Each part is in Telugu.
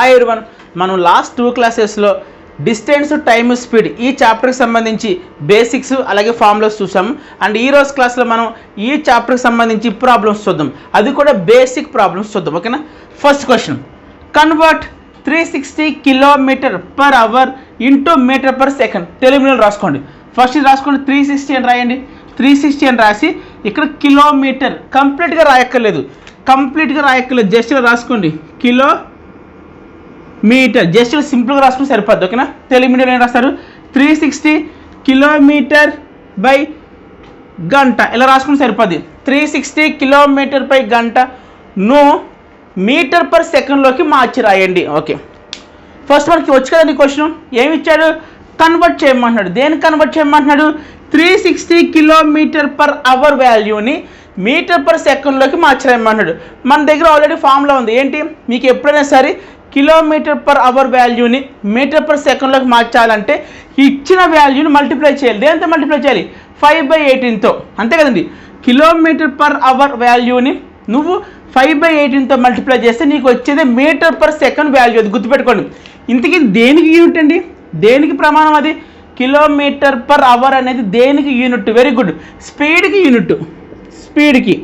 హాయ్ ఎవ్రీవన్, మనం లాస్ట్ 2 క్లాసెస్లో డిస్టెన్స్, టైమ్, స్పీడ్ ఈ చాప్టర్కి సంబంధించి బేసిక్స్ అలాగే ఫార్ములాస్ చూసాం. అండ్ ఈ రోజు క్లాస్లో మనం ఈ చాప్టర్కి సంబంధించి ప్రాబ్లమ్స్ చూద్దాం, అది కూడా బేసిక్ ప్రాబ్లమ్స్ చూద్దాం. ఓకేనా? First question, convert 360 kilometre per hour into metre per second. తెలుగులో రాసుకోండి. ఫస్ట్ ఇది రాసుకోండి, 360 అని రాయండి. 360 అని రాసి ఇక్కడ కిలోమీటర్ కంప్లీట్గా రాయక్కర్లేదు, జస్ట్ రాసుకోండి కిలోమీటర్. జస్ట్ సింపుల్గా రాసుకుని సరిపోద్ది. ఓకేనా? తెలుగు మీడియంలో ఏం రాస్తారు? 360 కిలోమీటర్ బై గంట ఇలా రాసుకుని సరిపోద్ది. 360 కిలోమీటర్ బై గంట ను మీటర్ పర్ సెకండ్లోకి మార్చి రాయండి. ఓకే, ఫస్ట్ మనకి వచ్చి కదండి క్వశ్చన్. ఏమి ఇచ్చాడు? కన్వర్ట్ చేయమంటున్నాడు. దేనికి కన్వర్ట్ చేయమంటున్నాడు? 360 కిలోమీటర్ పర్ అవర్ వాల్యూని మీటర్ పర్ సెకండ్లోకి మార్చరాయమంటున్నాడు. మన దగ్గర ఆల్రెడీ ఫార్ములా ఉంది. ఏంటి? మీకు ఎప్పుడైనా సరే కిలోమీటర్ పర్ అవర్ వాల్యూని మీటర్ పర్ సెకండ్లోకి మార్చాలంటే ఇచ్చిన వాల్యూని మల్టిప్లై చేయాలి. దేంతో మల్టిప్లై చేయాలి? 5/18తో. అంతే కదండి. కిలోమీటర్ పర్ అవర్ వాల్యూని నువ్వు 5/18తో మల్టిప్లై చేస్తే నీకు వచ్చేది మీటర్ పర్ సెకండ్ వాల్యూ. అది గుర్తుపెట్టుకోండి. ఇంతకీ దేనికి యూనిట్ అండి? దేనికి ప్రమాణం అది? కిలోమీటర్ పర్ అవర్ అనేది దేనికి యూనిట్? వెరీ గుడ్, స్పీడ్కి యూనిట్. స్పీడ్కి.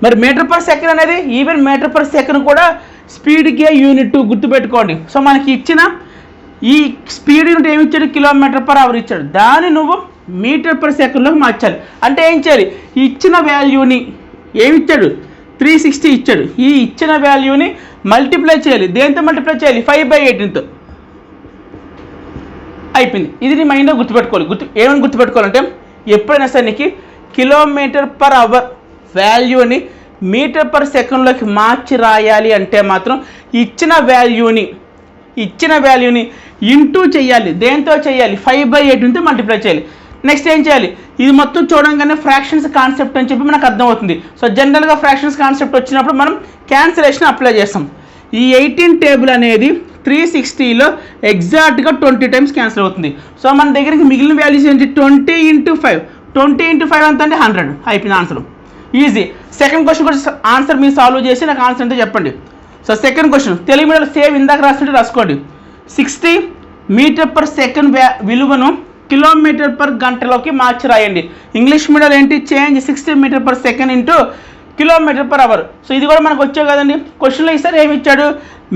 మరి మీటర్ పర్ సెకండ్ అనేది ఈవెన్ మీటర్ పర్ సెకండ్ కూడా స్పీడ్కే యూనిట్, గుర్తుపెట్టుకోండి. సో మనకి ఇచ్చిన ఈ స్పీడ్ యూనిట్ ఏమి ఇచ్చాడు? కిలోమీటర్ పర్ అవర్ ఇచ్చాడు. దాన్ని నువ్వు మీటర్ పర్ సెకండ్లోకి మార్చాలి. అంటే ఏం చేయాలి? ఇచ్చిన వాల్యూని ఏమి ఇచ్చాడు? 360 ఇచ్చాడు. ఈ ఇచ్చిన వాల్యూని మల్టిప్లై చేయాలి. దేంతో మల్టిప్లై చేయాలి? 5/18తో. అయిపోయింది. ఇది నీ మైండ్లో గుర్తుపెట్టుకోవాలి. ఏమని గుర్తుపెట్టుకోవాలంటే ఎప్పుడైనా సరే నీకు కిలోమీటర్ పర్ అవర్ వాల్యూని మీటర్ పర్ సెకండ్లోకి మార్చి రాయాలి అంటే మాత్రం ఇచ్చిన వాల్యూని ఇంటూ చేయాలి. దేంతో చేయాలి? 5/18తో మల్టిప్లై చేయాలి. నెక్స్ట్ ఏం చేయాలి? ఇది మొత్తం చూడంగానే ఫ్రాక్షన్స్ కాన్సెప్ట్ అని చెప్పి మనకు అర్థమవుతుంది. సో జనరల్గా ఫ్రాక్షన్స్ కాన్సెప్ట్ వచ్చినప్పుడు మనం క్యాన్సిలేషన్ అప్లై చేస్తాం. ఈ 18 టేబుల్ అనేది 360లో ఎగ్జాక్ట్గా 20 టైమ్స్ క్యాన్సిల్ అవుతుంది. సో మన దగ్గరికి మిగిలిన వాల్యూస్ ఏంటి? 20 × 5. 20 × 5 ఎంత అంటే 100. అయిపోయింది ఆన్సర్. ఈజీ. సెకండ్ క్వశ్చన్ కూడా ఆన్సర్ మీరు సాల్వ్ చేసి నాకు ఆన్సర్ అంటే చెప్పండి. సో సెకండ్ క్వశ్చన్ తెలుగు మీడియంలో సేమ్ ఇందాక రాస్తుంటే రాసుకోండి. 60 మీటర్ పర్ సెకండ్ విలువను కిలోమీటర్ పర్ గంటలోకి మార్చి రాయండి. ఇంగ్లీష్ మీడియంలో ఏంటి? Change 60 metre per second into kilometre per hour. So ఇది కూడా మనకు వచ్చావు కదండి. క్వశ్చన్లో ఈసారి ఏమి ఇచ్చాడు?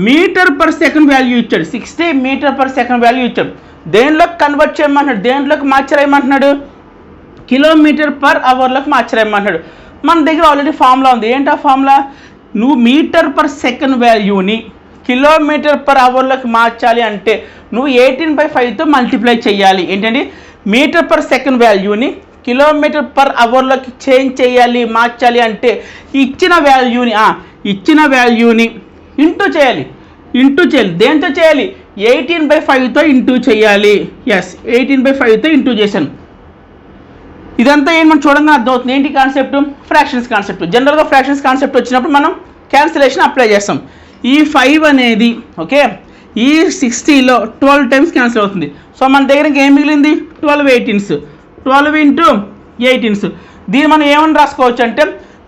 మీటర్ పర్ సెకండ్ వాల్యూ ఇచ్చాడు. 60 మీటర్ పర్ సెకండ్ వాల్యూ ఇచ్చాడు. దేనిలోకి కన్వర్ట్ చేయమంటున్నాడు? దేంట్లోకి మార్చరాయమంటున్నాడు? కిలోమీటర్ పర్ అవర్లోకి మార్చరాయమంటున్నాడు. మన దగ్గర ఆల్రెడీ ఫార్ములా ఉంది. ఏంటి ఆ ఫార్ములా? నువ్వు మీటర్ పర్ సెకండ్ వాల్యూని కిలోమీటర్ పర్ అవర్లోకి మార్చాలి అంటే నువ్వు 18/5తో మల్టిప్లై చేయాలి. ఏంటండి? మీటర్ పర్ సెకండ్ వాల్యూని కిలోమీటర్ పర్ అవర్లోకి చేంజ్ చేయాలి, మార్చాలి అంటే ఇచ్చిన వాల్యూని ఇంటూ చేయాలి. దేంతో చేయాలి? 18/5తో ఇంటూ చేయాలి. ఎస్, 18/5తో ఇంటూ చేశాను. ఇదంతా ఏం మనం చూడంగా అర్థమవుతుంది. ఏంటి కాన్సెప్ట్? Fractions concept. జనరల్గా ఫ్రాక్షన్స్ కాన్సెప్ట్ వచ్చినప్పుడు మనం క్యాన్సిలేషన్ అప్లై చేస్తాం. ఈ 5 అనేది ఓకే ఈ 60లో 12 టైమ్స్ క్యాన్సిల్ అవుతుంది. సో మన దగ్గర ఏం మిగిలింది? 12 18s. 12 × 18s. దీన్ని మనం ఏమని రాసుకోవచ్చు అంటే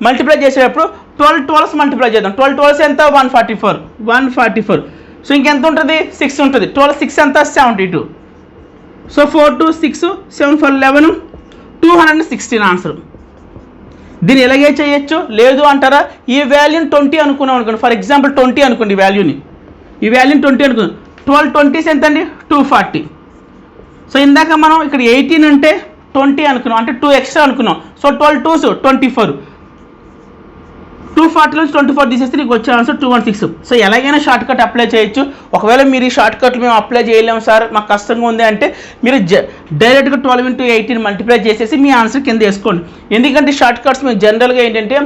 మల్టిప్లై చేసేటప్పుడు 12 12s మల్టిప్లై చేద్దాం. 12 12s ఎంత? 144. సో ఇంకెంత ఉంటుంది? 6 ఉంటుంది. 12 6 ఎంత? 72. So 4 2 6 7 4 11 216 answer. దీన్ని ఎలాగే చేయొచ్చు? లేదు అంటారా? ఈ వాల్యూని 20 అనుకున్నాం అనుకోండి. ఫర్ ఎగ్జాంపుల్ 20 అనుకోండి. ఈ వాల్యూని 20 అనుకుందాం. 12 20s ఎంత అండి? 240. సో ఇందాక మనం ఇక్కడ 18 అంటే 20 అనుకున్నాం, అంటే 2 ఎక్స్ట్రా అనుకున్నాం. So 12 2s 24. 240 నుంచి 24 తీసేస్తే నీకు వచ్చే ఆన్సర్ 216. సో ఎలాగైనా షార్ట్ కట్ అప్లై చేయొచ్చు. ఒకవేళ మీరు ఈ షార్ట్ కట్లు మేము అప్లై చేయలేము సార్, మాకు కష్టంగా ఉంది అంటే మీరు డైరెక్ట్గా 12 × 18 మల్టిప్లై చేసేసి మీ ఆన్సర్ కింద వేసుకోండి. ఎందుకంటే షార్ట్ కట్స్ మేము జనరల్గా ఏంటంటే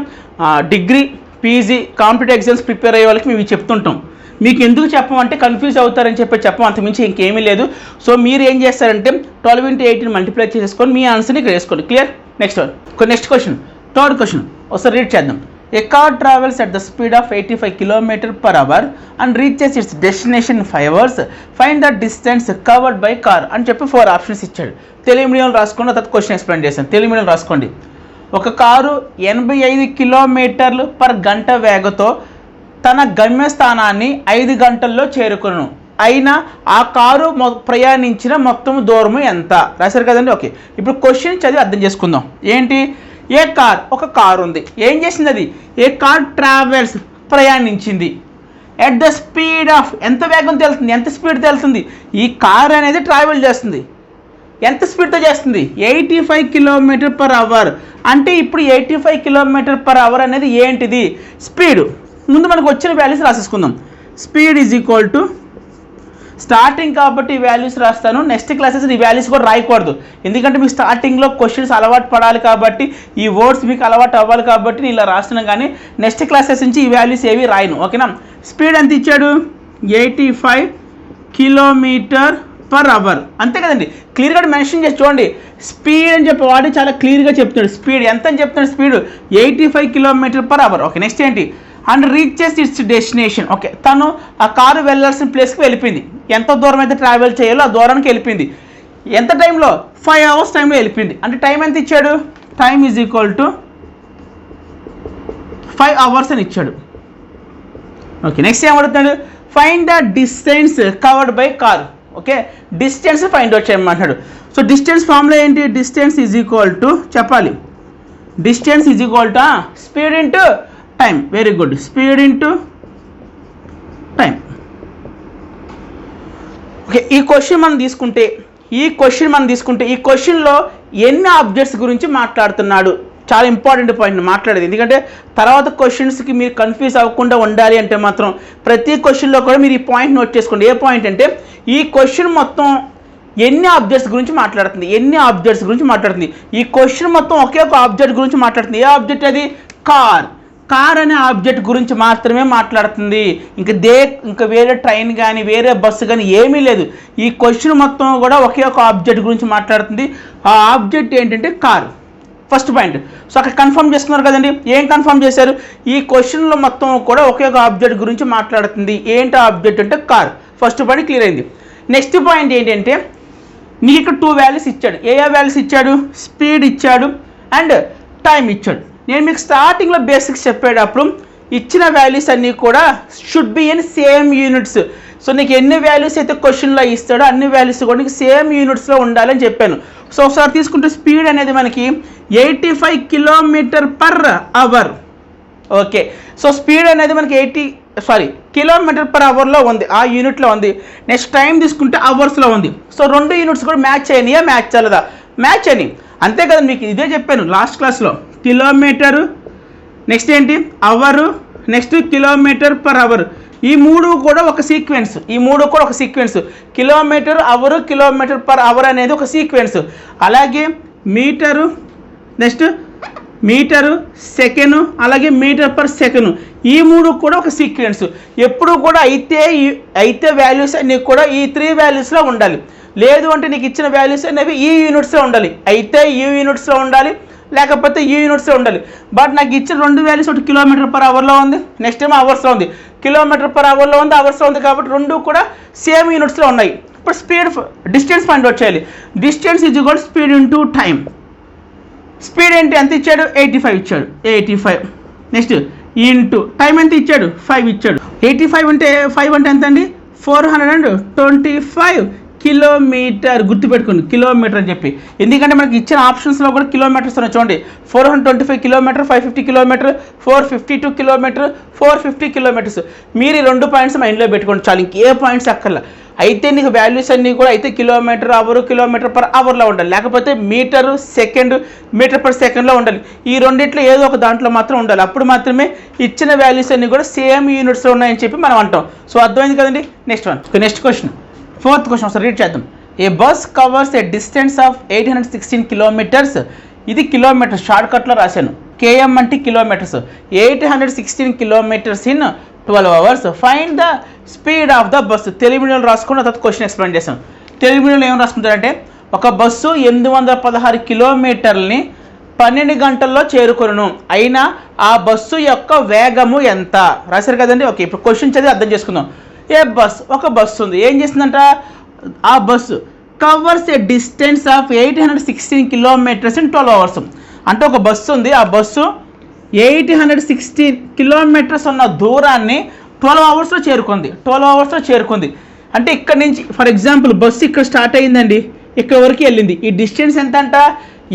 degree, PG, competitive exams prepare అయ్యే వాళ్ళకి మేము చెప్తుంటాం. మీకు ఎందుకు చెప్పమంటే కన్ఫ్యూజ్ అవుతారని చెప్పం, అంతమించి ఇంకేమీ లేదు. సో మీరు ఏం చేస్తారంటే 12 × 18 మల్టిప్లై చేసుకొని మీ ఆన్సర్ని ఇక్కడ వేసుకోండి. Clear? Next question, third question ఒకసారి రీడ్ చేద్దాం. A car travels at the speed of 85 km/h and reaches its destination in 5 hours. Find the distance covered by car అని చెప్పి 4 ఆప్షన్స్ ఇచ్చాడు. తెలుగు మీడియంలో రాసుకోండి, తర్వాత క్వశ్చన్ ఎక్స్ప్లెయిన్ చేశాను. తెలుగు మీడియంలో రాసుకోండి. ఒక కారు 85 కిలోమీటర్లు పర్ గంట వేగంతో తన గమ్యస్థానాన్ని 5 గంటల్లో చేరుకును. అయినా ఆ కారు ప్రయాణించిన మొత్తం దూరము ఎంత? రాశారు కదండి. ఓకే, ఇప్పుడు క్వశ్చన్ చదివి అర్థం చేసుకుందాం. ఏంటి? ఏ కార్, ఒక కారు ఉంది. ఏం చేసింది అది? ఏ కార్ ట్రావెల్స్, ప్రయాణించింది. ఎట్ ద స్పీడ్ ఆఫ్, ఎంత వేగం తెలుస్తుంది, ఎంత స్పీడ్ తెలుస్తుంది? ఈ కార్ అనేది ట్రావెల్ చేస్తుంది. ఎంత స్పీడ్తో చేస్తుంది? 85 km/h. అంటే ఇప్పుడు 85 km/h అనేది ఏంటిది? స్పీడ్. ముందు మనకు వచ్చిన వాల్యూస్ రాసేసుకుందాం. Speed is equal to, starting కాబట్టి ఈ వాల్యూస్ రాస్తాను. నెక్స్ట్ క్లాసెస్ ఈ వాల్యూస్ కూడా రాయకూడదు, ఎందుకంటే మీకు స్టార్టింగ్లో క్వశ్చన్స్ అలవాటు పడాలి కాబట్టి, ఈ వర్డ్స్ మీకు అలవాటు అవ్వాలి కాబట్టి నేను ఇలా రాస్తున్నాను. కానీ నెక్స్ట్ క్లాసెస్ నుంచి ఈ వాల్యూస్ ఏవి రాయను. ఓకేనా? స్పీడ్ ఎంత ఇచ్చాడు? 85 km/h. అంతే కదండి. క్లియర్గా మెన్షన్ చేసి చూడండి. స్పీడ్ అని చెప్పి వాడు చాలా క్లియర్గా చెప్తున్నాడు. స్పీడ్ ఎంత అని చెప్తున్నాడు? Speed 85 km/h. ఓకే, నెక్స్ట్ ఏంటి? And reaches it's destination. Okay, తను ఆ కారు వెళ్ళాల్సిన ప్లేస్కి వెళ్ళిపోయింది. ఎంత దూరం అయితే ట్రావెల్ చేయాలో ఆ దూరానికి వెళ్ళిపోయింది. ఎంత టైంలో? 5 hours టైంలో వెళ్ళిపోయింది. అంటే టైం ఎంత ఇచ్చాడు? Time is equal to 5 hours అని ఇచ్చాడు. ఓకే, నెక్స్ట్ ఏం అడుగుతున్నాడు? Find the distance covered by car. Okay, distance find out చేయమంటున్నాడు. సో డిస్టెన్స్ ఫార్ములా ఏంటి? డిస్టెన్స్ ఈజ్ ఈక్వల్ టు, చెప్పాలి, distance is equal to speed into time. Very good, speed into time. Okay, ఈ క్వశ్చన్ మనం తీసుకుంటే ఈ క్వశ్చన్లో ఎన్ని ఆబ్జెక్ట్స్ గురించి మాట్లాడుతున్నాడు? చాలా ఇంపార్టెంట్ పాయింట్ మాట్లాడేది. ఎందుకంటే తర్వాత క్వశ్చన్స్కి మీరు కన్ఫ్యూజ్ అవ్వకుండా ఉండాలి అంటే మాత్రం ప్రతి క్వశ్చన్లో కూడా మీరు ఈ పాయింట్ నోట్ చేసుకోండి. ఏ పాయింట్ అంటే, ఈ క్వశ్చన్ మొత్తం ఎన్ని ఆబ్జెక్ట్స్ గురించి మాట్లాడుతుంది? ఈ క్వశ్చన్ మొత్తం ఒకే ఒక ఆబ్జెక్ట్ గురించి మాట్లాడుతుంది. ఏ ఆబ్జెక్ట్ అది? కార్. కార్ అనే ఆబ్జెక్ట్ గురించి మాత్రమే మాట్లాడుతుంది. ఇంకా వేరే ట్రైన్ కానీ వేరే బస్సు కానీ ఏమీ లేదు. ఈ క్వశ్చన్ మొత్తం కూడా ఒకే ఒక ఆబ్జెక్ట్ గురించి మాట్లాడుతుంది. ఆ ఆబ్జెక్ట్ ఏంటంటే కార్. First point. సో అక్కడ కన్ఫర్మ్ చేసుకున్నారు కదండి. ఏం కన్ఫర్మ్ చేశారు? ఈ క్వశ్చన్లో మొత్తం కూడా ఒకే ఒక ఆబ్జెక్ట్ గురించి మాట్లాడుతుంది. ఏంటి ఆబ్జెక్ట్ అంటే కార్. ఫస్ట్ పాయింట్ క్లియర్ అయింది. నెక్స్ట్ పాయింట్ ఏంటంటే, నీకు ఇక్కడ 2 వాల్యూస్ ఇచ్చాడు. ఏ వాల్యూస్ ఇచ్చాడు? స్పీడ్ ఇచ్చాడు అండ్ టైం ఇచ్చాడు. నేను మీకు స్టార్టింగ్లో బేసిక్స్ చెప్పేటప్పుడు ఇచ్చిన వాల్యూస్ అన్నీ కూడా should be in same units. So నీకు ఎన్ని వాల్యూస్ అయితే క్వశ్చన్లో ఇస్తాడో అన్ని వాల్యూస్ కూడా నీకు సేమ్ యూనిట్స్లో ఉండాలని చెప్పాను. సో ఒకసారి తీసుకుంటే స్పీడ్ అనేది మనకి 85 km/h. ఓకే, సో స్పీడ్ అనేది మనకి km/h ఉంది, ఆ యూనిట్లో ఉంది. నెక్స్ట్ టైం తీసుకుంటే అవర్స్లో ఉంది. సో 2 యూనిట్స్ కూడా మ్యాచ్ అయినాయా? మ్యాచ్ అవ్వదా? మ్యాచ్ అని. అంతే కదా, మీకు ఇదే చెప్పాను లాస్ట్ క్లాస్లో. కిలోమీటరు, నెక్స్ట్ ఏంటి? Hour, next km/h. ఈ మూడు కూడా ఒక సీక్వెన్స్. కిలోమీటర్ అవరు, km/h అనేది ఒక సీక్వెన్స్. అలాగే మీటరు, నెక్స్ట్ మీటరు, సెకండ్, అలాగే మీటర్/సెకండ్. ఈ మూడు కూడా ఒక సీక్వెన్స్. ఎప్పుడు కూడా అయితే వాల్యూస్ అన్నీ కూడా ఈ 3 వాల్యూస్లో ఉండాలి. లేదు అంటే నీకు ఇచ్చిన వాల్యూస్ అనేవి ఈ యూనిట్స్లో ఉండాలి. అయితే ఈ యూనిట్స్లో ఉండాలి, లేకపోతే ఈ యూనిట్స్లో ఉండాలి. బట్ నాకు ఇచ్చిన 2 వాల్యూస్, ఒకటి km/h ఉంది, నెక్స్ట్ ఏమో అవర్స్లో ఉంది. km/h ఉంది, అవర్స్లో ఉంది, కాబట్టి 2 కూడా సేమ్ యూనిట్స్లో ఉన్నాయి. ఇప్పుడు డిస్టెన్స్ ఫైండ్ అవుట్ చేయాలి. Distance is equal speed into time. Speed ఏంటి? ఎంత ఇచ్చాడు? 85 ఇచ్చాడు. 85 నెక్స్ట్ ఇంటూ టైం ఎంత ఇచ్చాడు? 5 ఇచ్చాడు. 85 అంటే 5 అంటే ఎంత అండి? 425 కిలోమీటర్. గుర్తుపెట్టుకోండి, కిలోమీటర్ అని చెప్పి. ఎందుకంటే మనకి ఇచ్చిన ఆప్షన్స్లో కూడా కిలోమీటర్స్ ఉన్నాయి చూడండి. 425 కిలోమీటర్, 550 కిలోమీటర్, 452 కిలోమీటర్, 450 కిలోమీటర్స్. మీరు ఈ 2 పాయింట్స్ మైండ్లో పెట్టుకోండి చాలు, ఇంకే పాయింట్స్ అక్కర్లా. అయితే నీకు వాల్యూస్ అన్నీ కూడా అయితే km/h, km/hలో ఉండాలి, లేకపోతే మీటరు, సెకండ్, మీటర్/సెకండ్లో ఉండాలి. ఈ రెండిట్లో ఏదో ఒక దాంట్లో మాత్రం ఉండాలి. అప్పుడు మాత్రమే ఇచ్చిన వాల్యూస్ అన్నీ కూడా సేమ్ యూనిట్స్లో ఉన్నాయని చెప్పి మనం అంటాం. సో అర్థమైంది కదండి. నెక్స్ట్ క్వశ్చన్, 4th క్వశ్చన్ ఒకసారి రీడ్ చేద్దాం. A bus covers a distance of 816 kilometres. ఇది కిలోమీటర్స్, షార్ట్కట్లో రాశాను. కేఎం అంటే kilometres. 816 kilometres in 12 hours. Find the speed of the bus. Telugu మీడియంలో రాసుకున్న తర్వాత క్వశ్చన్ ఎక్స్ప్లెయిన్ చేశాను. తెలుగు మీడియంలో ఏం రాసుకుంటారంటే, ఒక బస్సు 816 కిలోమీటర్లని 12 గంటల్లో చేరుకొను. అయినా ఆ బస్సు యొక్క వేగము ఎంత? రాశారు కదండి. ఓకే, ఇప్పుడు క్వశ్చన్ చదివి అర్థం చేసుకుందాం. ఒక బస్సు ఉంది. ఏం చేస్తుందంట? ఆ bus covers a distance of 816 kilometres in 12 hours. అంటే ఒక బస్సు ఉంది. ఆ బస్సు 816 కిలోమీటర్స్ ఉన్న దూరాన్ని 12 అవర్స్లో చేరుకుంది. అంటే ఇక్కడ నుంచి ఫర్ ఎగ్జాంపుల్ బస్సు ఇక్కడ స్టార్ట్ అయ్యిందండి, ఇక్కడ వరకు వెళ్ళింది. ఈ డిస్టెన్స్ ఎంత అంట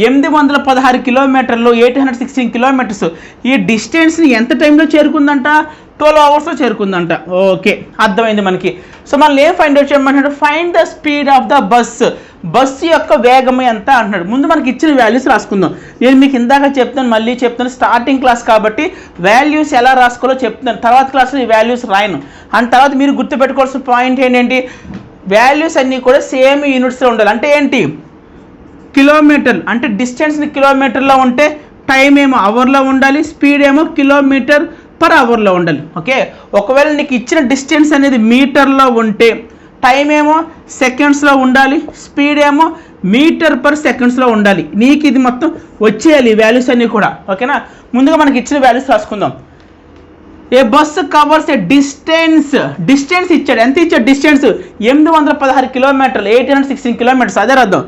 816 కిలోమీటర్లు, 816 కిలోమీటర్స్. ఈ డిస్టెన్స్ని ఎంత టైంలో చేరుకుందంట 12 అవర్స్లో చేరుకుందంట. ఓకే, అర్థమైంది మనకి. సో మనం ఏం ఫైండ్ అవుట్ చేయమంటాడు, find the speed of the bus యొక్క వేగం ఎంత అంటున్నాడు. ముందు మనకి ఇచ్చిన వాల్యూస్ రాసుకుందాం. నేను మీకు ఇందాక చెప్తాను, మళ్ళీ చెప్తాను, స్టార్టింగ్ క్లాస్ కాబట్టి వాల్యూస్ ఎలా రాసుకోవాలో చెప్తాను. తర్వాత క్లాస్లో ఈ వాల్యూస్ రాయను. అండ్ తర్వాత మీరు గుర్తుపెట్టుకోవాల్సిన పాయింట్ ఏంటంటే వాల్యూస్ అన్నీ కూడా సేమ్ యూనిట్స్లో ఉండాలి. అంటే ఏంటి, కిలోమీటర్లు అంటే డిస్టెన్స్ని కిలోమీటర్లో ఉంటే టైం ఏమో అవర్లో ఉండాలి, స్పీడ్ ఏమో కిలోమీటర్ పర్ అవర్లో ఉండాలి. ఓకే, ఒకవేళ నీకు ఇచ్చిన డిస్టెన్స్ అనేది మీటర్లో ఉంటే టైం ఏమో సెకండ్స్లో ఉండాలి, స్పీడ్ ఏమో మీటర్ పర్ సెకండ్స్లో ఉండాలి. నీకు ఇది మొత్తం వచ్చేయాలి ఈ వాల్యూస్ అన్నీ కూడా. ఓకేనా, ముందుగా మనకి ఇచ్చిన values రాసుకుందాం. A bus covers a distance ఇచ్చాడు. ఎంత ఇచ్చాడు డిస్టెన్స్ 816 కిలోమీటర్లు, 816 కిలోమీటర్స్. అదే అర్థం,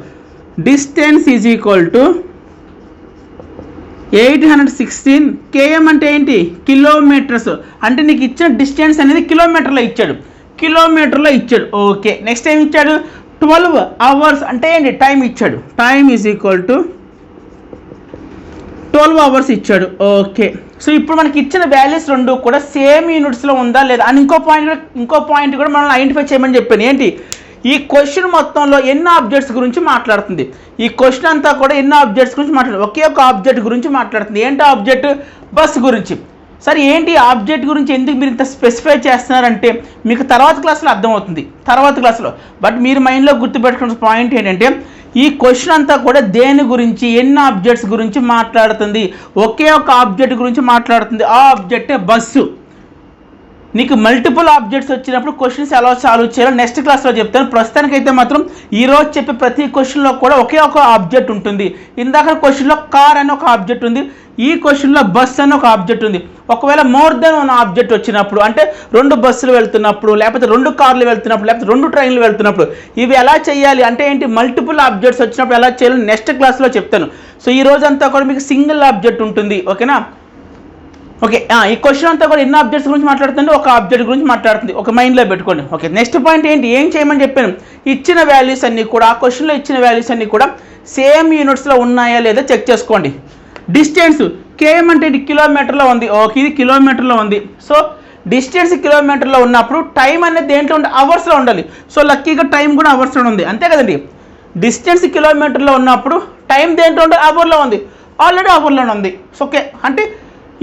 distance is equal to 816 KM అంటే ఏంటి, కిలోమీటర్స్. అంటే నీకు ఇచ్చిన డిస్టెన్స్ అనేది కిలోమీటర్లో ఇచ్చాడు. ఓకే, నెక్స్ట్ ఏం ఇచ్చాడు 12 అవర్స్ అంటే ఏంటి, టైం ఇచ్చాడు. Time is equal to 12 hours ఇచ్చాడు. ఓకే, సో ఇప్పుడు మనకి ఇచ్చిన వాల్యూస్ రెండు కూడా సేమ్ యూనిట్స్లో ఉందా లేదా అని ఇంకో పాయింట్ కూడా మనం ఐడెంటిఫై చేయమని చెప్పాను. ఏంటి, ఈ క్వశ్చన్ మొత్తంలో ఎన్ని ఆబ్జెక్ట్స్ గురించి మాట్లాడుతుంది. ఈ క్వశ్చన్ అంతా కూడా ఎన్ని ఆబ్జెక్ట్స్ గురించి మాట్లాడుతుంది, ఒకే ఒక ఆబ్జెక్ట్ గురించి మాట్లాడుతుంది. ఏంటి ఆబ్జెక్ట్, బస్సు గురించి. సరే ఏంటి ఆబ్జెక్ట్ గురించి ఎందుకు మీరు ఇంత స్పెసిఫై చేస్తున్నారంటే మీకు తర్వాత క్లాస్లో అర్థమవుతుంది, బట్ మీరు మైండ్లో గుర్తుపెట్టుకున్న పాయింట్ ఏంటంటే ఈ క్వశ్చన్ అంతా కూడా దేని గురించి, ఎన్ని ఆబ్జెక్ట్స్ గురించి మాట్లాడుతుంది, ఒకే ఒక ఆబ్జెక్ట్ గురించి మాట్లాడుతుంది. ఆ ఆబ్జెక్టే బస్సు. నీకు మల్టిపుల్ ఆబ్జెక్ట్స్ వచ్చినప్పుడు క్వశ్చన్స్ ఎలా సాల్వ్ చేయాలో నెక్స్ట్ క్లాస్లో చెప్తాను. ప్రస్తుతానికైతే మాత్రం ఈరోజు చెప్పే ప్రతి క్వశ్చన్లో కూడా ఒకే ఒక ఆబ్జెక్ట్ ఉంటుంది. ఇందాక క్వశ్చన్లో కార్ అని ఒక ఆబ్జెక్ట్ ఉంది, ఈ క్వశ్చన్లో బస్ అని ఒక ఆబ్జెక్ట్ ఉంది. ఒకవేళ మోర్ దెన్ వన్ ఆబ్జెక్ట్ వచ్చినప్పుడు, అంటే 2 బస్సులు వెళ్తున్నప్పుడు, లేకపోతే 2 కార్లు వెళ్తున్నప్పుడు, లేకపోతే 2 ట్రైన్లు వెళ్తున్నప్పుడు ఇవి ఎలా చేయాలి అంటే ఏంటి, మల్టిపుల్ ఆబ్జెక్ట్స్ వచ్చినప్పుడు ఎలా చేయాలో నెక్స్ట్ క్లాస్లో చెప్తాను. సో ఈ రోజంతా కూడా మీకు సింగిల్ ఆబ్జెక్ట్ ఉంటుంది. ఓకేనా, ఓకే, ఈ క్వశ్చన్ అంతా కూడా ఎన్ని ఆబ్జెక్ట్స్ గురించి మాట్లాడుతుంది, ఒక ఆబ్జెక్ట్ గురించి మాట్లాడుతుంది. ఒక మైండ్లో పెట్టుకోండి. ఓకే, నెక్స్ట్ పాయింట్ ఏంటి, ఏం చేయమని చెప్పాను, ఇచ్చిన వాల్యూస్ అన్నీ కూడా, ఆ క్వశ్చన్లో ఇచ్చిన వాల్యూస్ అన్నీ కూడా సేమ్ యూనిట్స్లో ఉన్నాయా లేదా చెక్ చేసుకోండి. డిస్టెన్స్ కేఎం అంటే ఇది కిలోమీటర్లో ఉంది. ఓకే, ఇది కిలోమీటర్లో ఉంది. సో డిస్టెన్స్ కిలోమీటర్లో ఉన్నప్పుడు టైం అనేది దేంట్లో ఉండాలి, అవర్స్లో ఉండాలి. సో లక్కీగా టైం కూడా అవర్స్లో ఉంది, అంతే కదండి. డిస్టెన్స్ కిలోమీటర్లో ఉన్నప్పుడు టైం దేంట్లో ఉండాలి, అవర్లో ఉంది. ఆల్రెడీ అవర్లోనే ఉంది. సో ఓకే, అంటే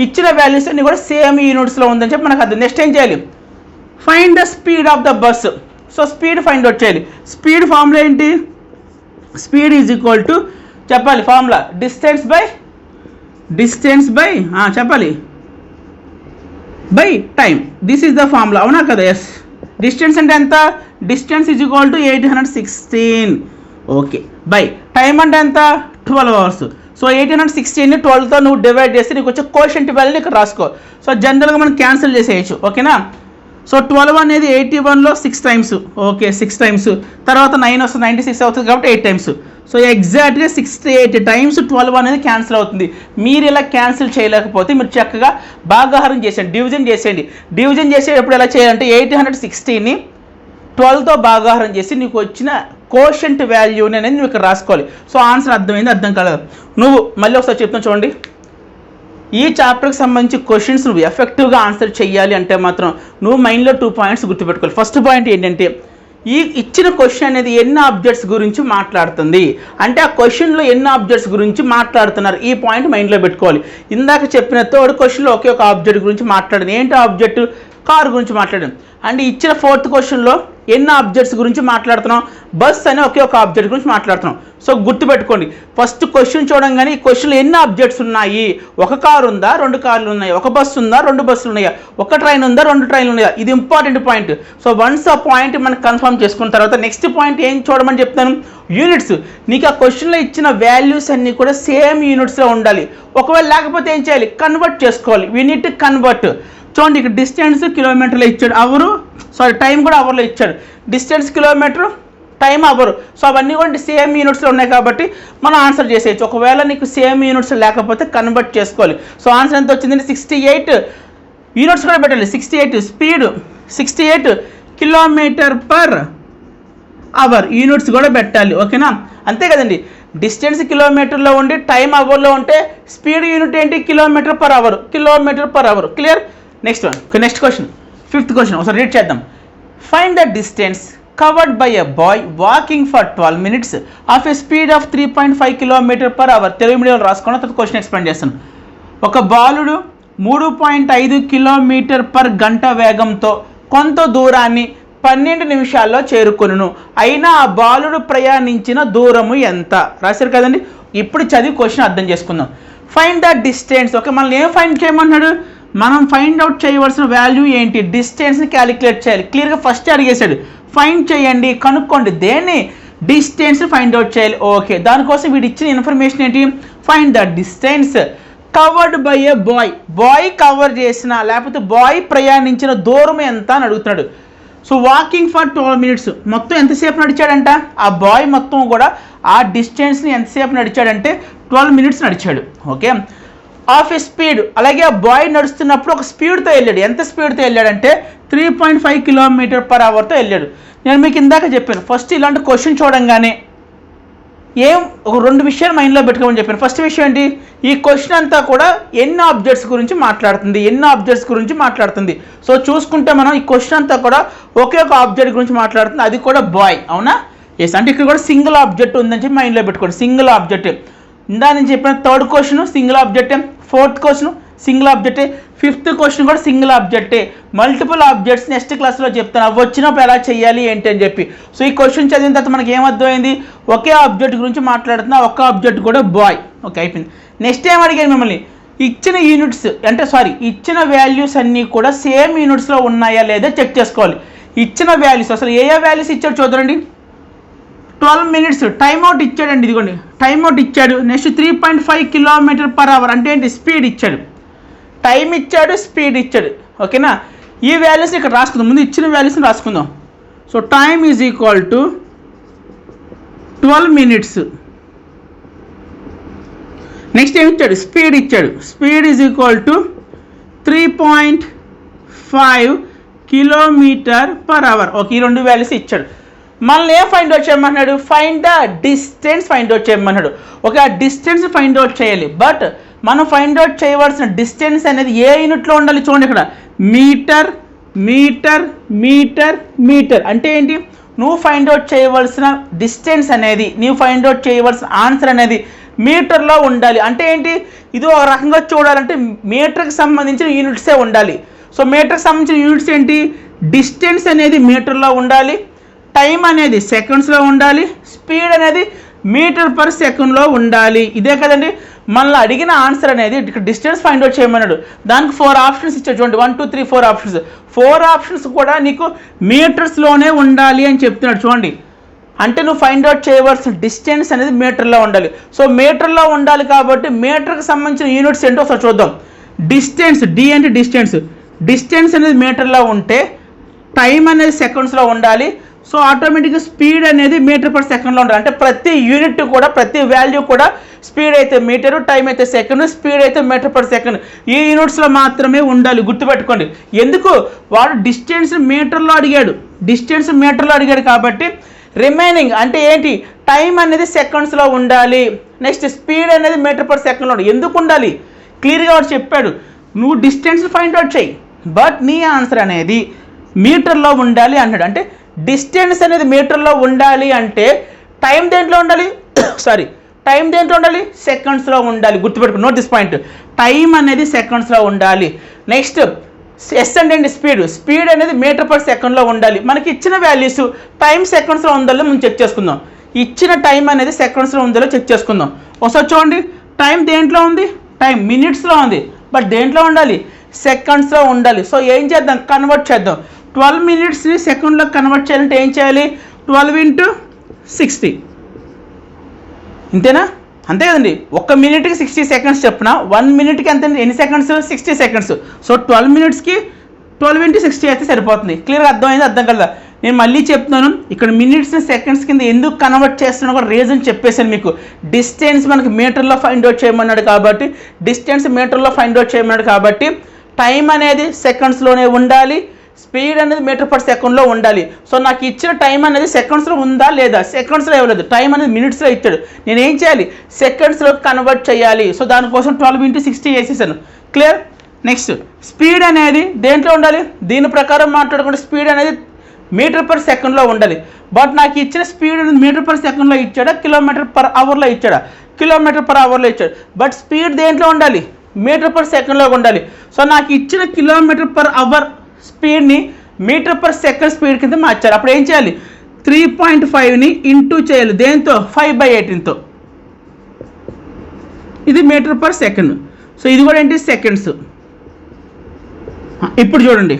ఇచ్చిన వాల్యూస్ అన్ని కూడా సేమ్ యూనిట్స్లో ఉందని చెప్పి మనకు అర్థం. నెక్స్ట్ ఏం చేయాలి, find the speed of the bus. So speed find out చేయాలి. స్పీడ్ ఫార్ములా ఏంటి, స్పీడ్ ఈజ్ ఈక్వల్ టు చెప్పాలి ఫార్ములా, డిస్టెన్స్ బై చెప్పాలి by time. This is the formula, అవునా కదా. ఎస్, డిస్టెన్స్ అంటే ఎంత, distance is equal to 816. Okay, by time అంటే ఎంత 12 అవర్స్. సో 816ని 12తో నువ్వు డివైడ్ చేసి నీకు వచ్చే కోషంట్ వాల్యూని ఇక్కడ రాసుకో. సో జనరల్గా మనం క్యాన్సిల్ చేసేయచ్చు. ఓకేనా, సో 12 అనేది 81లో 6 టైమ్స్. ఓకే, 6 టైమ్స్, తర్వాత 9 వస్తుంది, 96 అవుతుంది కాబట్టి 8 టైమ్స్. సో ఎగ్జాక్ట్గా 68 టైమ్స్ 12 అనేది క్యాన్సిల్ అవుతుంది. మీరు ఇలా క్యాన్సిల్ చేయలేకపోతే మీరు చక్కగా భాగాహారం చేసేయండి, డివిజన్ చేసేటప్పుడు ఎలా చేయాలంటే 816ని 12తో భాగాహారం చేసి నీకు వచ్చిన కోషంట్ వాల్యూని అనేది నువ్వు ఇక్కడ రాసుకోవాలి. సో ఆన్సర్ అర్థమైంది, అర్థం కాలేదు. నువ్వు మళ్ళీ ఒకసారి చెప్తాను చూడండి. ఈ చాప్టర్కి సంబంధించి క్వశ్చన్స్ నువ్వు ఎఫెక్టివ్గా ఆన్సర్ చేయాలి అంటే మాత్రం నువ్వు మైండ్లో 2 పాయింట్స్ గుర్తుపెట్టుకోవాలి. ఫస్ట్ పాయింట్ ఏంటంటే ఈ ఇచ్చిన క్వశ్చన్ అనేది ఎన్ని ఆబ్జెక్ట్స్ గురించి మాట్లాడుతుంది, అంటే ఆ క్వశ్చన్లో ఎన్ని ఆబ్జెక్ట్స్ గురించి మాట్లాడుతున్నారు, ఈ పాయింట్ మైండ్లో పెట్టుకోవాలి. ఇందాక చెప్పిన థర్డ్ క్వశ్చన్లో ఒకే ఒక ఆబ్జెక్ట్ గురించి మాట్లాడింది. ఏంటి ఆబ్జెక్ట్, కార్ గురించి మాట్లాడాను. అండ్ ఇచ్చిన 4th క్వశ్చన్లో ఎన్ని ఆబ్జెక్ట్స్ గురించి మాట్లాడుతున్నాం, బస్ అనే ఒకే ఒక ఆబ్జెక్ట్ గురించి మాట్లాడుతున్నాం. సో గుర్తుపెట్టుకోండి, ఫస్ట్ క్వశ్చన్ చూడంగానే ఈ క్వశ్చన్లో ఎన్ని ఆబ్జెక్ట్స్ ఉన్నాయి, ఒక కారు ఉందా, 2 కార్లు ఉన్నాయా, ఒక బస్సు ఉందా, 2 బస్సులు ఉన్నాయా, ఒక ట్రైన్ ఉందా, 2 ట్రైన్లు ఉన్నాయా, ఇది ఇంపార్టెంట్ పాయింట్. సో వన్స్ ఆ పాయింట్ మనం కన్ఫర్మ్ చేసుకున్న తర్వాత నెక్స్ట్ పాయింట్ ఏం చూడమని చెప్తాను, యూనిట్స్. నీకు ఆ క్వశ్చన్లో ఇచ్చిన వాల్యూస్ అన్నీ కూడా సేమ్ యూనిట్స్లో ఉండాలి. ఒకవేళ లేకపోతే ఏం చేయాలి, కన్వర్ట్ చేసుకోవాలి. We need to convert. చూడండి, ఇక్కడ డిస్టెన్స్ కిలోమీటర్లో ఇచ్చాడు, టైం కూడా అవర్లో ఇచ్చాడు. Distance kilometre, time hour. So అవన్నీ కూడా సేమ్ యూనిట్స్లో ఉన్నాయి కాబట్టి మనం ఆన్సర్ చేసేయచ్చు. ఒకవేళ నీకు సేమ్ యూనిట్స్ లేకపోతే కన్వర్ట్ చేసుకోవాలి. సో ఆన్సర్ ఎంత వచ్చిందంటే 68 యూనిట్స్ కూడా పెట్టాలి. 68 speed 68 kilometre per hour units కూడా పెట్టాలి. ఓకేనా, అంతే కదండి. డిస్టెన్స్ కిలోమీటర్లో ఉండి టైం అవర్లో ఉంటే స్పీడ్ యూనిట్ ఏంటి kilometre per hour. Clear. Next question 5th question ఒకసారి రీడ్ చేద్దాం. Find the distance covered by a boy walking for 12 minutes of a speed of 3.5 km/h. Telugu మీడియంలో రాసుకున్న తర్వాత క్వశ్చన్ ఎక్స్ప్లెయిన్ చేస్తాను. ఒక బాలుడు 3.5 km/h వేగంతో కొంత దూరాన్ని 12 నిమిషాల్లో చేరుకొనును. అయినా ఆ బాలుడు ప్రయాణించిన దూరము ఎంత? రాశారు కదండి. ఇప్పుడు చదివి క్వశ్చన్ అర్థం చేసుకుందాం. Find the distance. ఓకే, మనల్ని ఏం ఫైండ్ చేయమన్నాడు? మనం ఫైండ్ అవుట్ చేయవలసిన వాల్యూ ఏంటి? డిస్టెన్స్ని క్యాలిక్యులేట్ చేయాలి. క్లియర్గా ఫస్ట్ అడిగేశాడు, ఫైండ్ చేయండి, కనుక్కోండి. దేన్ని? డిస్టెన్స్ ఫైండ్ అవుట్ చేయాలి. ఓకే, దానికోసం వీడు ఇచ్చిన ఇన్ఫర్మేషన్ ఏంటి? Find the distance covered by A boy cover చేసిన లేకపోతే బాయ్ ప్రయాణించిన దూరం ఎంత అని అడుగుతున్నాడు. సో వాకింగ్ ఫర్ 12 minutes మొత్తం ఎంతసేపు నడిచాడంట? ఆ బాయ్ మొత్తం కూడా ఆ డిస్టెన్స్ని ఎంతసేపు నడిచాడంటే 12 minutes నడిచాడు. ఓకే, ఆఫ్ ఏ స్పీడ్, అలాగే ఆ బాయ్ నడుస్తున్నప్పుడు ఒక స్పీడ్తో వెళ్ళాడు. ఎంత స్పీడ్తో వెళ్ళాడంటే 3.5 km/h వెళ్ళాడు. నేను మీకు ఇందాక చెప్పాను, ఫస్ట్ ఇలాంటి క్వశ్చన్ చూడంగానే ఒక 2 విషయాలు మైండ్లో పెట్టుకోమని చెప్పాను. ఫస్ట్ విషయం ఏంటి? ఈ క్వశ్చన్ అంతా కూడా ఎన్ని ఆబ్జెక్ట్స్ గురించి మాట్లాడుతుంది. సో చూసుకుంటే మనం ఈ క్వశ్చన్ అంతా కూడా ఒకే ఒక ఆబ్జెక్ట్ గురించి మాట్లాడుతుంది, అది కూడా బాయ్. అవునా? ఎస్, అంటే ఇక్కడ కూడా సింగిల్ ఆబ్జెక్ట్ ఉందని చెప్పి మైండ్లో పెట్టుకోండి. Single object. ఇందా నేను చెప్పిన 3rd క్వశ్చన్ సింగిల్ ఆబ్జెక్టే, 4th క్వశ్చన్ సింగిల్ ఆబ్జెక్టే, 5th క్వశ్చన్ కూడా సింగిల్ ఆబ్జెక్టే. మల్టిపుల్ ఆబ్జెక్ట్స్ నెక్స్ట్ క్లాస్లో చెప్తాను, అవి వచ్చినప్పుడు ఎలా చేయాలి ఏంటి అని చెప్పి. సో ఈ క్వశ్చన్ చదివిన తర్వాత మనకి ఏమర్థమైంది? ఒకే ఆబ్జెక్ట్ గురించి మాట్లాడుతున్నా, ఒక్క ఆబ్జెక్ట్ కూడా బాయ్. ఓకే, అయిపోయింది. నెక్స్ట్ ఏం అడిగాను మిమ్మల్ని? ఇచ్చిన యూనిట్స్ ఇచ్చిన వాల్యూస్ అన్నీ కూడా సేమ్ యూనిట్స్లో ఉన్నాయా లేదా చెక్ చేసుకోవాలి. ఇచ్చిన వాల్యూస్ అసలు ఏ వాల్యూస్ ఇచ్చాడు చూడండి. 12 minutes టైమ్అవుట్ ఇచ్చాడండి. ఇదిగోండి టైమ్అవుట్ ఇచ్చాడు. నెక్స్ట్ 3.5 km/h అంటే ఏంటి? స్పీడ్ ఇచ్చాడు. టైం ఇచ్చాడు, స్పీడ్ ఇచ్చాడు. ఓకేనా, ఈ వాల్యూస్ ఇక్కడ రాసుకుందాం. ముందు ఇచ్చిన వాల్యూస్ని రాసుకుందాం. So time is equal to 12 minutes. Next ఏమి ఇచ్చాడు? స్పీడ్ ఇచ్చాడు. Speed is equal to 3.5 km/h. Okay, ఈ 2 వాల్యూస్ ఇచ్చాడు. మనల్ని ఏం ఫైండ్ అవుట్ చేయమన్నాడు? Find the distance find out చేయమన్నాడు. ఓకే, ఆ డిస్టెన్స్ ఫైండ్ అవుట్ చేయాలి. బట్ మనం ఫైండ్ అవుట్ చేయవలసిన డిస్టెన్స్ అనేది ఏ యూనిట్లో ఉండాలి? చూడండి ఇక్కడ మీటర్. అంటే ఏంటి? నువ్వు ఫైండ్ అవుట్ చేయవలసిన డిస్టెన్స్ అనేది, నువ్వు ఫైండ్ అవుట్ చేయవలసిన ఆన్సర్ అనేది మీటర్లో ఉండాలి. అంటే ఏంటి? ఇది ఒక రకంగా చూడాలంటే మీటర్కి సంబంధించిన యూనిట్సే ఉండాలి. సో మీటర్కి సంబంధించిన యూనిట్స్ ఏంటి? డిస్టెన్స్ అనేది మీటర్లో ఉండాలి, టైం అనేది సెకండ్స్లో ఉండాలి, స్పీడ్ అనేది మీటర్/సెకండ్లో ఉండాలి. ఇదే కదండి మనల్ని అడిగిన ఆన్సర్ అనేది. ఇక్కడ డిస్టెన్స్ ఫైండ్ అవుట్ చేయమన్నాడు. దానికి 4 ఆప్షన్స్ ఇచ్చాడు. చూడండి 1 2 3 4 ఆప్షన్స్. 4 ఆప్షన్స్ కూడా నీకు మీటర్స్లోనే ఉండాలి అని చెప్తున్నాడు. చూడండి, అంటే నువ్వు ఫైండ్ అవుట్ చేయవలసిన డిస్టెన్స్ అనేది మీటర్లో ఉండాలి. సో మీటర్లో ఉండాలి కాబట్టి మీటర్కి సంబంధించిన యూనిట్స్ ఏంటో ఒకసారి చూద్దాం. డిస్టెన్స్, డి అంటే డిస్టెన్స్ అనేది మీటర్లో ఉంటే టైం అనేది సెకండ్స్లో ఉండాలి. సో ఆటోమేటిక్గా స్పీడ్ అనేది మీటర్/సెకండ్లో ఉండాలి. అంటే ప్రతి యూనిట్ కూడా, ప్రతి వాల్యూ కూడా స్పీడ్ అయితే మీటరు, టైం అయితే సెకండ్, స్పీడ్ అయితే మీటర్/సెకండ్, ఈ యూనిట్స్లో మాత్రమే ఉండాలి. గుర్తుపెట్టుకోండి. ఎందుకు? వాడు డిస్టెన్స్ మీటర్లో అడిగాడు కాబట్టి రిమైనింగ్ అంటే ఏంటి? టైం అనేది సెకండ్స్లో ఉండాలి. నెక్స్ట్ స్పీడ్ అనేది మీటర్/సెకండ్లో ఉండాలి. ఎందుకు ఉండాలి? క్లియర్గా వాడు చెప్పాడు. నువ్వు డిస్టెన్స్ ఫైండ్ అవుట్ చేయి, బట్ నీ ఆన్సర్ అనేది మీటర్లో ఉండాలి అన్నాడు. అంటే డిస్టెన్స్ అనేది మీటర్లో ఉండాలి అంటే టైం దేంట్లో ఉండాలి? సెకండ్స్లో ఉండాలి. గుర్తుపెట్టుకో, నోట్ దిస్ పాయింట్. టైం అనేది సెకండ్స్లో ఉండాలి. నెక్స్ట్ ఎస్ అంటే స్పీడ్ అనేది మీటర్/సెకండ్లో ఉండాలి. మనకి ఇచ్చిన వాల్యూస్ టైం సెకండ్స్లో ఉందో మనం చెక్ చేసుకుందాం. ఇచ్చిన టైం అనేది సెకండ్స్లో ఉందో చెక్ చేసుకుందాం. ఒకసారి చూడండి, టైం దేంట్లో ఉంది? టైం మినిట్స్లో ఉంది, బట్ దేంట్లో ఉండాలి? సెకండ్స్లో ఉండాలి. సో ఏం చేద్దాం? కన్వర్ట్ చేద్దాం. 12 minutesని సెకండ్లో కన్వర్ట్ చేయాలంటే ఏం చేయాలి? 12 × 60. ఇంతేనా? అంతే కదండి. 1 minute-కి 60 seconds చెప్పిన 1 minute-కి ఎంత? ఎన్ని సెకండ్స్? 60 seconds. సో 12 minutes-కి 12 × 60 అయితే సరిపోతుంది. క్లియర్గా అర్థమైంది? అర్థం కదా? నేను మళ్ళీ చెప్తున్నాను, ఇక్కడ మినిట్స్ని సెకండ్స్ కింద ఎందుకు కన్వర్ట్ చేస్తున్నాను కూడా రీజన్ చెప్పేసాను మీకు. డిస్టెన్స్ మనకి మీటర్లో ఫైండ్ అవుట్ చేయమన్నాడు కాబట్టి, డిస్టెన్స్ మీటర్లో ఫైండ్ అవుట్ చేయమన్నాడు కాబట్టి టైం అనేది సెకండ్స్లోనే ఉండాలి, స్పీడ్ అనేది మీటర్ పర్ సెకండ్లో ఉండాలి. సో నాకు ఇచ్చిన టైం అనేది సెకండ్స్లో ఉందా లేదా, సెకండ్స్లో ఇవ్వలేదు, టైం అనేది మినిట్స్లో ఇచ్చాడు. నేను ఏం చేయాలి, సెకండ్స్లో కన్వర్ట్ చేయాలి. సో దానికోసం 12 × 60 వేసేసాను. క్లియర్. నెక్స్ట్ స్పీడ్ అనేది దేంట్లో ఉండాలి, దీని ప్రకారం మాట్లాడుకుంటే స్పీడ్ అనేది మీటర్ పర్ సెకండ్లో ఉండాలి. బట్ నాకు ఇచ్చిన స్పీడ్ అనేది మీటర్ పర్ సెకండ్లో ఇచ్చాడా, కిలోమీటర్ పర్ అవర్లో ఇచ్చాడా, కిలోమీటర్ పర్ అవర్లో ఇచ్చాడు. బట్ స్పీడ్ దేంట్లో ఉండాలి, మీటర్ పర్ సెకండ్లో ఉండాలి. సో నాకు ఇచ్చిన కిలోమీటర్ పర్ అవర్ స్పీడ్ని మీటర్ పర్ సెకండ్ స్పీడ్ కింద మార్చారు. అప్పుడు ఏం చేయాలి, 3.5ని ఇంటూ చేయాలి దేంతో, 5/18తో. ఇది మీటర్ పర్ సెకండ్. సో ఇది కూడా ఏంటి, సెకండ్స్. ఇప్పుడు చూడండి,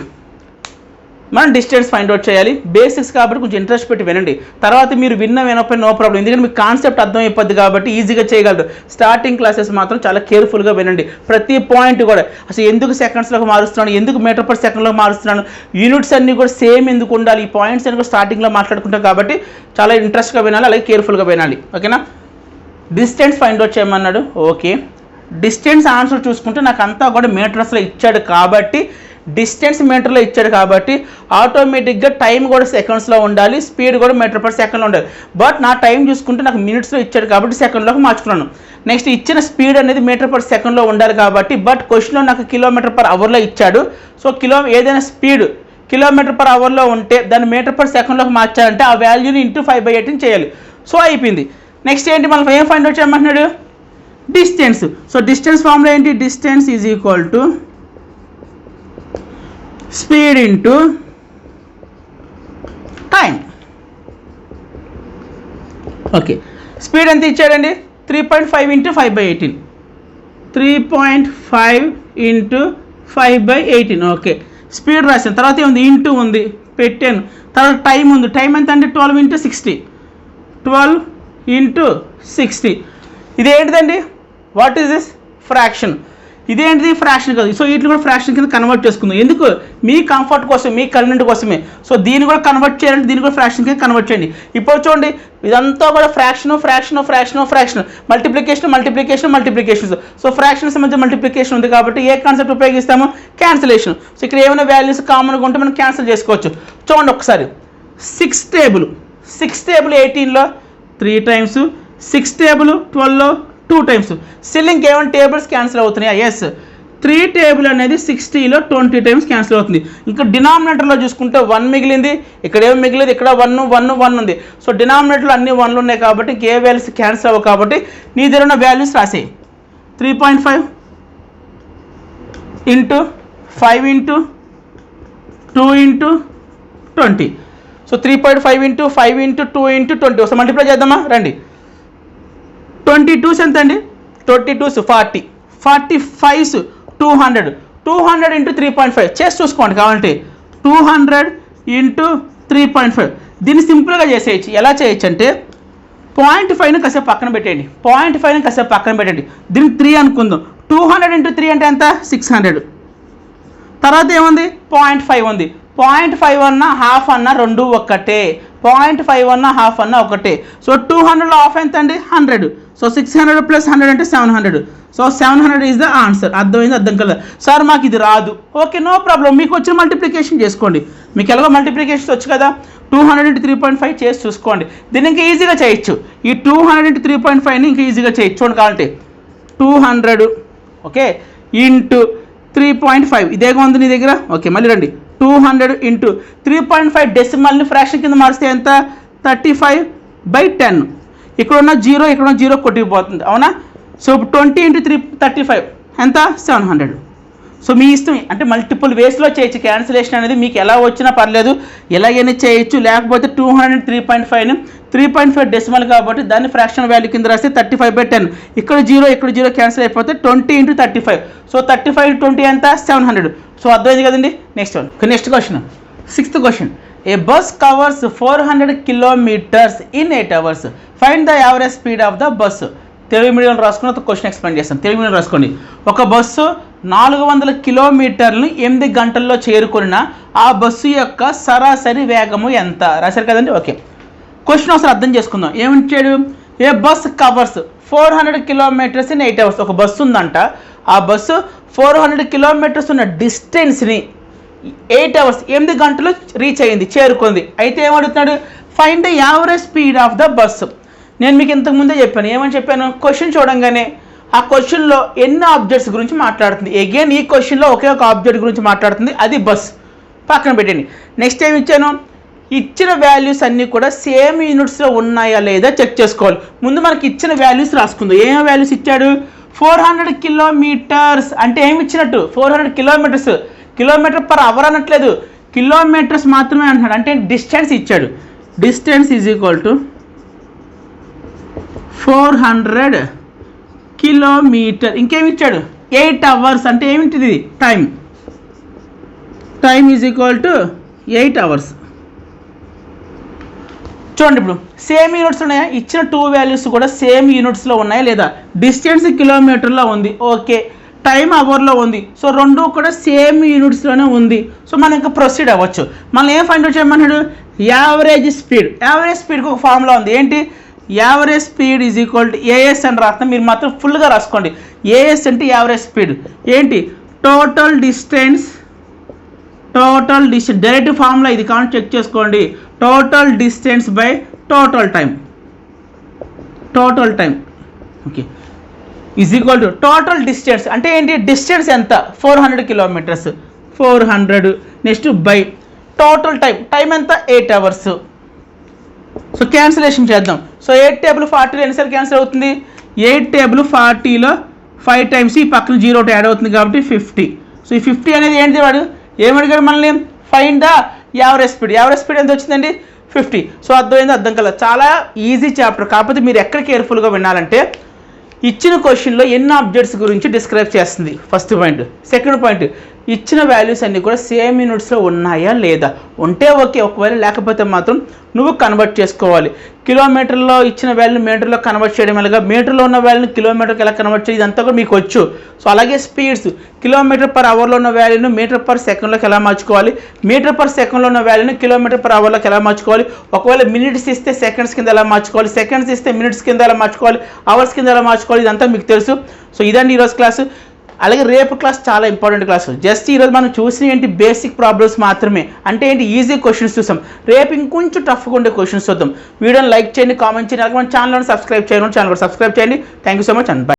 మనం డిస్టెన్స్ ఫైండ్ అవుట్ చేయాలి. బేసిక్స్ కాబట్టి కొంచెం ఇంట్రెస్ట్ పెట్టి వినండి. తర్వాత మీరు వినకపోయినా నో ప్రాబ్లం, ఎందుకంటే మీకు కాన్సెప్ట్ అర్థమైపోద్ది కాబట్టి ఈజీగా చేయగలరు. స్టార్టింగ్ క్లాసెస్ మాత్రం చాలా కేర్ఫుల్గా వినండి. ప్రతి పాయింట్ కూడా అసలు ఎందుకు సెకండ్స్లోకి మారుస్తున్నాను, ఎందుకు మీటర్ పర్ సెకండ్లో మారుస్తున్నాను, యూనిట్స్ అన్నీ కూడా సేమ్ ఎందుకు ఉండాలి, ఈ పాయింట్స్ అన్ని కూడా స్టార్టింగ్లో మాట్లాడుకుంటాం కాబట్టి చాలా ఇంట్రెస్ట్గా వినాలి, అలాగే కేర్ఫుల్గా వినాలి. ఓకేనా. డిస్టెన్స్ ఫైండ్ అవుట్ చేయమన్నాడు. ఓకే, డిస్టెన్స్ ఆన్సర్ చూసుకుంటే నాకు అంతా కూడా మీటర్స్లో ఇచ్చాడు కాబట్టి, డిస్టెన్స్ మీటర్లో ఇచ్చాడు కాబట్టి ఆటోమేటిక్గా టైం కూడా సెకండ్స్లో ఉండాలి, స్పీడ్ కూడా మీటర్ పర్ సెకండ్లో ఉండాలి. బట్ నా టైం చూసుకుంటే నాకు మినిట్స్లో ఇచ్చాడు కాబట్టి సెకండ్లోకి మార్చుకున్నాను. నెక్స్ట్ ఇచ్చిన స్పీడ్ అనేది మీటర్ పర్ సెకండ్లో ఉండాలి కాబట్టి, బట్ క్వశ్చన్లో నాకు కిలోమీటర్ పర్ అవర్లో ఇచ్చాడు. సో ఏదైనా స్పీడ్ కిలోమీటర్ పర్ అవర్లో ఉంటే దాన్ని మీటర్ పర్ సెకండ్లోకి మార్చాలంటే ఆ వాల్యూని ఇంటూ 5/18 చేయాలి. సో అయిపోయింది. నెక్స్ట్ ఏంటి, మనం ఏం ఫైండ్ అవుట్ చేయమంటున్నాడు, డిస్టెన్స్. సో డిస్టెన్స్ ఫార్ములా ఏంటి, distance is equal to speed into time. Okay, speed ఎంత ఇచ్చాడండి, 3.5 × 5/18, 3.5 × 5/18. ఓకే, స్పీడ్ రాశాను. తర్వాత ఏముంది, ఇంటూ ఉంది పెట్టాను. తర్వాత టైం ఉంది, టైం ఎంత అంటే 12 × 60, 12 × 60. ఇదేంటిదండి, వాట్ ఈస్ దిస్, ఫ్రాక్షన్. ఇదేంటిది, ఫ్రాక్షన్ కాదు. సో వీటిని కూడా ఫ్రాక్షన్ కింద కన్వర్ట్ చేసుకుందాం. ఎందుకు, మీ కంఫర్ట్ కోసం, మీ కన్వీనియంట్ కోసమే. సో దీన్ని కూడా కన్వర్ట్ చేయాలంటే దీన్ని కూడా ఫ్రాక్షన్ కింద కన్వర్ట్ చేయండి. ఇప్పుడు చూడండి, ఇదంతా కూడా ఫ్రాక్షన్, మల్టిప్లికేషన్స్. సో ఫ్రాక్షన్స్ మధ్య మల్టిప్లికేషన్ ఉంది కాబట్టి ఏ కాన్సెప్ట్ ఉపయోగిస్తాము, క్యాన్సిలేషన్. సో ఇక్కడ ఏమైనా వాల్యూస్ కామన్గా ఉంటే మనం క్యాన్సిల్ చేసుకోవచ్చు. చూడండి ఒకసారి, 6 టేబుల్ 18లో 3 టైమ్స్, 6 టేబుల్ 12లో 2 టైమ్స్. సిల్లింగ్ ఏమైనా టేబుల్స్ క్యాన్సిల్ అవుతున్నాయా, ఎస్. 3 టేబుల్ అనేది 60లో 20 టైమ్స్ క్యాన్సిల్ అవుతుంది. ఇంకా డినామినేటర్లో చూసుకుంటే 1 మిగిలింది, ఇక్కడ ఏమి మిగిలింది, ఇక్కడ 1 ఉంది. సో డినామినేటర్లో అన్ని 1లు ఉన్నాయి కాబట్టి ఇంకే వాల్యూస్ క్యాన్సిల్ అవ్వవు కాబట్టి నీ దగ్గర ఉన్న వాల్యూస్ రాసేయి. 3.5 × 5 × 2 × 20. సో 3.5 × 5 × 2 × 20. ఒకసారి మల్టిప్లై చేద్దామా, రండి. 22s ఎంత అండి, 22s 40, 45s 200, 200 × 3.5 చేసి చూసుకోండి కావాలంటే, 200 × 3.5. దీన్ని సింపుల్గా చేసేయచ్చు. ఎలా చేయొచ్చు అంటే 0.5ని కాసేపు పక్కన పెట్టండి, 0.5ని కాసేపు పక్కన పెట్టండి, దీన్ని 3 అనుకుందాం. 200 × 3 అంటే ఎంత, 600. తర్వాత ఏముంది, 0.5 ఉంది. 0.5 అన్నా హాఫ్ అన్నా రెండు ఒక్కటే, 0.5 అన్నా హాఫ్ అన్నా ఒకటే. సో 200లో హాఫ్ ఎంత అండి, 100. సో 600 + 100 అంటే 700. So 700 is the answer. అర్థమైంది, అర్థం కదా సార్, మాకు ఇది రాదు. ఓకే, నో ప్రాబ్లం, మీకు వచ్చిన మల్టిప్లికేషన్ చేసుకోండి. మీకు ఎలాగో మల్టిప్లికేషన్ వచ్చు కదా, 200 × 3.5 చేసి చూసుకోండి. దీన్ని ఇంకా ఈజీగా చేయొచ్చు. ఈ 200 × 3.5ని ఇంకా ఈజీగా చేయొచ్చు. చూడండి కావాలంటే 200 ఓకే ఇంటూ 3.5 ఇదేగా ఉంది నీ దగ్గర. ఓకే మళ్ళీ రండి, 200 × 3.5 డెసిమల్ని ఫ్రాక్షన్ కింద మారిస్తే ఎంత, 35/10. ఇక్కడ ఉన్న 0 కొట్టుకుపోతుంది, అవునా. సో 20 × 35 ఎంత, 700. సో మీ ఇష్టం, అంటే మల్టిపుల్ వేస్లో చేయొచ్చు. క్యాన్సిలేషన్ అనేది మీకు ఎలా వచ్చినా పర్లేదు, ఎలాగైనా చేయొచ్చు. లేకపోతే 200 × 3.5ని 3.5 డెసిమల్ కాబట్టి దాన్ని ఫ్రాక్షన్ వాల్యూ కింద రాస్తే 35/10. ఇక్కడ 0 క్యాన్సిల్ అయిపోతే 20 × 35. సో 35 × 20 ఎంత, 700. సో అర్థమైంది కదండి. Next question, 6th question. A bus covers 400 kilometers in 8 hours. Find the average speed of the bus. Telugu medium రాసుకుని క్వశ్చన్ ఎక్స్ప్లెయిన్ చేస్తాను. తెలుగు మీడియం రాసుకోండి. ఒక బస్సు 400 కిలోమీటర్లు 8 గంటల్లో చేరుకున్న ఆ బస్సు యొక్క సరాసరి వేగము ఎంత? రాశారు కదండి. ఓకే, క్వశ్చన్ ఒకసారి అర్థం చేసుకుందాం. ఏమిచ్చాడు? A bus covers 400 kilometres in 8 hours. ఒక బస్సు ఉందంట, ఆ బస్సు 400 కిలోమీటర్స్ ఉన్న డిస్టెన్స్ని 8 అవర్స్ 8 గంటలు రీచ్ అయ్యింది, చేరుకుంది. అయితే ఏమడుగుతున్నాడు? Find the average speed of the bus. నేను మీకు ఇంతకుముందే చెప్పాను. ఏమని చెప్పాను? క్వశ్చన్ చూడంగానే ఆ క్వశ్చన్లో ఎన్ని ఆబ్జెక్ట్స్ గురించి మాట్లాడుతుంది. అగైన్ ఈ క్వశ్చన్లో ఒకే ఒక ఆబ్జెక్ట్ గురించి మాట్లాడుతుంది, అది బస్. పక్కన పెట్టండి. నెక్స్ట్ ఏమి ఇచ్చాను? ఇచ్చిన వాల్యూస్ అన్నీ కూడా సేమ్ యూనిట్స్లో ఉన్నాయా లేదా చెక్ చేసుకోవాలి. ముందు మనకి ఇచ్చిన వాల్యూస్ రాసుకుందాం. ఏం వాల్యూస్ ఇచ్చాడు? 400 కిలోమీటర్స్ అంటే ఏమి ఇచ్చినట్టు? 400 కిలోమీటర్స్. కిలోమీటర్ పర్ అవర్ అనట్లేదు, కిలోమీటర్స్ మాత్రమే అంటున్నాడు. అంటే డిస్టెన్స్ ఇచ్చాడు. Distance is equal to 400 kilometre. ఇంకేమి ఇచ్చాడు? 8 అవర్స్. అంటే ఏమిటిది? Time. Time is equal to 8 hours. చూడండి, ఇప్పుడు సేమ్ యూనిట్స్ ఉన్నాయా? ఇచ్చిన 2 వాల్యూస్ కూడా సేమ్ యూనిట్స్లో ఉన్నాయా లేదా? డిస్టెన్స్ కిలోమీటర్లో ఉంది, ఓకే. టైం అవర్లో ఉంది, సో రెండు కూడా సేమ్ యూనిట్స్లోనే ఉంది. సో మనం ఇంకా ప్రొసీడ్ అవ్వచ్చు. మనం ఏం ఫైండ్ అవుట్ చేయమన్నాడు? Average speed. యావరేజ్ స్పీడ్కి ఒక ఫార్ములా ఉంది. ఏంటి? Average speed is equal to AS అని రాస్తాం. మీరు మాత్రం ఫుల్గా రాసుకోండి. ఏఎస్ అంటే యావరేజ్ స్పీడ్. ఏంటి? Total distance. Total distance direct formula ఇది, కావాలి చెక్ చేసుకోండి. Total distance by total time. Total time, okay, is equal to total distance అంటే ఏంటి? డిస్టెన్స్ ఎంత? 400 కిలోమీటర్స్. 400 next by total time. Time ఎంత? 8 అవర్స్. సో క్యాన్సిలేషన్ చేద్దాం. సో 8 టేబుల్ 40లో ఎన్నిసార్లు క్యాన్సిల్ అవుతుంది? 8 టేబుల్ 40లో 5 టైమ్స్ ఈ పక్కన 0 ఒకటి యాడ్ అవుతుంది కాబట్టి 50. సో ఈ 50 అనేది ఏంటి? వాడు ఏమడిగాడు మనల్ని? Find the average speed. Average speed ఎంత వచ్చిందండి? 50. సో అర్థమైంది? అర్థం కల. చాలా ఈజీ చాప్టర్. కాకపోతే మీరు ఎక్కడ కేర్ఫుల్గా వినాలంటే ఇచ్చిన క్వశ్చన్లో ఎన్ని ఆబ్జెక్ట్స్ గురించి డిస్క్రైబ్ చేస్తుంది, ఫస్ట్ పాయింట్. సెకండ్ పాయింట్, ఇచ్చిన వాల్యూస్ అన్నీ కూడా సేమ్ యూనిట్స్లో ఉన్నాయా లేదా? ఉంటే ఓకే, ఒకవేళ లేకపోతే మాత్రం నువ్వు కన్వర్ట్ చేసుకోవాలి. కిలోమీటర్లో ఇచ్చిన వాల్యూని మీటర్లో కన్వర్ట్ చేయడం ఎలాగా, మీటర్లో ఉన్న వాల్యూని కిలోమీటర్కి ఎలా కన్వర్ట్ చేయడం, ఇదంతా కూడా మీకు వచ్చు. సో అలాగే స్పీడ్స్, కిలోమీటర్ పర్ అవర్లో ఉన్న వాల్యూని మీటర్ పర్ సెకండ్లోకి ఎలా మార్చుకోవాలి, మీటర్ పర్ సెకండ్లో ఉన్న వాల్యూని కిలోమీటర్ పర్ అవర్లోకి ఎలా మార్చుకోవాలి, ఒకవేళ మినిట్స్ ఇస్తే సెకండ్స్ కింద ఎలా మార్చుకోవాలి, సెకండ్స్ ఇస్తే మినిట్స్ కింద ఎలా మార్చుకోవాలి, అవర్స్ కింద ఎలా మార్చుకోవాలి, ఇదంతా మీకు తెలుసు. సో ఇదండి ఈరోజు క్లాసు. అలాగే రేపు క్లాస్ చాలా ఇంపార్టెంట్ క్లాస్. జస్ట్ ఈరోజు మనం చూసిన ఏంటి? బేసిక్ ప్రాబ్లమ్స్ మాత్రమే. అంటే ఏంటి? ఈజీ క్వశ్చన్స్ చూసాం. రేపు ఇంకొంచెం టఫ్గా ఉండే క్వశ్చన్స్ చూద్దాం. వీడియోని లైక్ చేయండి, కామెంట్ చేయండి, అలాగే మన ఛానల్ని సబ్స్క్రైబ్ చేయండి. ఛానల్ కూడా సబ్స్క్రైబ్ చేయండి. Thank you so much and by.